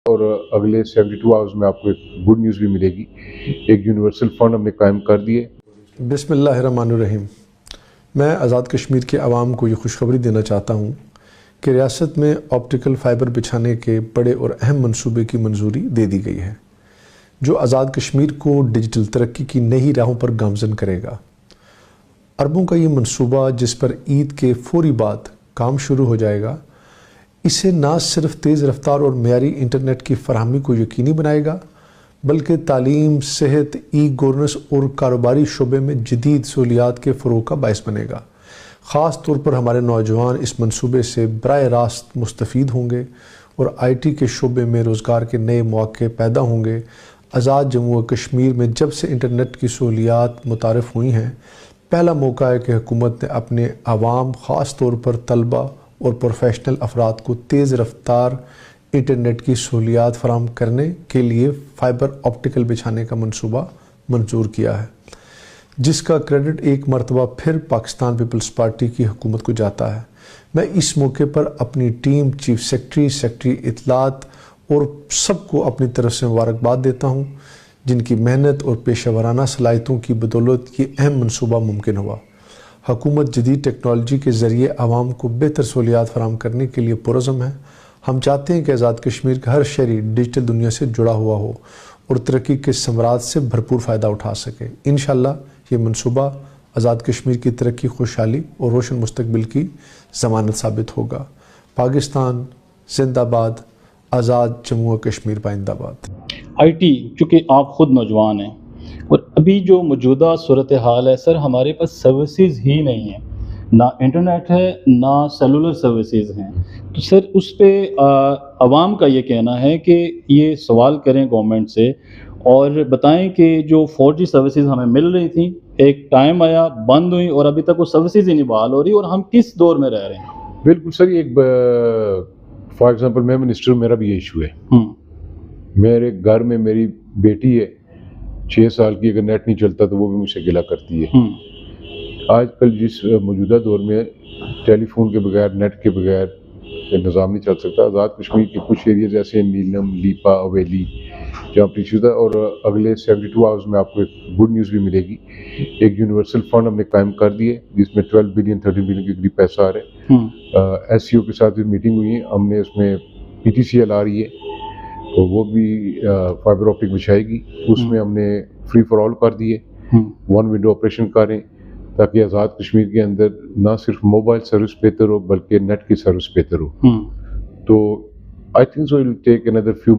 اور اگلے 72 آورز میں آپ کو ایک گڈ نیوز بھی ملے گی. ایک یونیورسل فنڈ ہم نے قائم کر دیے. بسم اللہ الرحمن الرحیم. میں آزاد کشمیر کے عوام کو یہ خوشخبری دینا چاہتا ہوں کہ ریاست میں آپٹیکل فائبر بچھانے کے بڑے اور اہم منصوبے کی منظوری دے دی گئی ہے جو آزاد کشمیر کو ڈیجیٹل ترقی کی نئی راہوں پر گامزن کرے گا. اربوں کا یہ منصوبہ جس پر عید کے فوری بعد کام شروع ہو جائے گا، اسے نہ صرف تیز رفتار اور معیاری انٹرنیٹ کی فراہمی کو یقینی بنائے گا بلکہ تعلیم، صحت، ای گورننس اور کاروباری شعبے میں جدید سہولیات کے فروغ کا باعث بنے گا. خاص طور پر ہمارے نوجوان اس منصوبے سے براہ راست مستفید ہوں گے اور آئی ٹی کے شعبے میں روزگار کے نئے مواقع پیدا ہوں گے. آزاد جموں و کشمیر میں جب سے انٹرنیٹ کی سہولیات متعارف ہوئی ہیں، پہلا موقع ہے کہ حکومت نے اپنے عوام، خاص طور پر طلبہ اور پروفیشنل افراد کو تیز رفتار انٹرنیٹ کی سہولیات فراہم کرنے کے لیے فائبر آپٹیکل بچھانے کا منصوبہ منظور کیا ہے، جس کا کریڈٹ ایک مرتبہ پھر پاکستان پیپلز پارٹی کی حکومت کو جاتا ہے. میں اس موقع پر اپنی ٹیم، چیف سیکرٹری اطلاعات اور سب کو اپنی طرف سے مبارکباد دیتا ہوں جن کی محنت اور پیشہ ورانہ صلاحیتوں کی بدولت یہ اہم منصوبہ ممکن ہوا. حکومت جدید ٹیکنالوجی کے ذریعے عوام کو بہتر سہولیات فراہم کرنے کے لیے پرعزم ہے. ہم چاہتے ہیں کہ آزاد کشمیر کا ہر شہری ڈیجیٹل دنیا سے جڑا ہوا ہو اور ترقی کے ثمرات سے بھرپور فائدہ اٹھا سکے. انشاءاللہ یہ منصوبہ آزاد کشمیر کی ترقی، خوشحالی اور روشن مستقبل کی ضمانت ثابت ہوگا. پاکستان زندہ باد، آزاد جموں و کشمیر پائندہ باد. آئی ٹی، چونکہ آپ خود نوجوان ہیں اور ابھی جو موجودہ صورتحال ہے سر، ہمارے پاس سروسز ہی نہیں ہیں، نہ انٹرنیٹ ہے نہ سیلولر سروسز ہیں. تو سر اس پہ عوام کا یہ کہنا ہے کہ یہ سوال کریں گورنمنٹ سے اور بتائیں کہ جو 4G سروسز ہمیں مل رہی تھیں، ایک ٹائم آیا بند ہوئی اور ابھی تک وہ سروسز ہی نہیں بحال ہو رہی، اور ہم کس دور میں رہ رہے ہیں. بالکل سر، ایک فار ایگزامپل میں منسٹر ہوں، میرا بھی یہ ایشو ہے. میرے گھر میں میری بیٹی ہے 6 سال کی، اگر نیٹ نہیں چلتا تو وہ بھی مجھ سے گلہ کرتی ہے. آج کل جس موجودہ دور میں ٹیلی فون کے بغیر، نیٹ کے بغیر نظام نہیں چل سکتا. آزاد کشمیر کے کچھ ایریاز ایسے ہیں، نیلم، لیپا، اویلی، جہاں پر ایشو تھا. اور اگلے 72 آورز میں آپ کو ایک گڈ نیوز بھی ملے گی. ایک یونیورسل فنڈ ہم نے قائم کر دیے جس میں 12 بلین 13 بلین کے قریب پیسہ آ رہا ہے. ایس سی او کے ساتھ بھی میٹنگ ہوئی ہے. ہم نے اس میں PTCL آ رہی ہے تو وہ بھی فائبر آپٹک بچھائے گی. اس میں ہم نے فری فار آل کر دیے، 1 ونڈو آپریشن کریں تاکہ آزاد کشمیر کے اندر نہ صرف موبائل سروس بہتر ہو بلکہ نیٹ کی سروس بہتر ہو. تو I think so it will take another few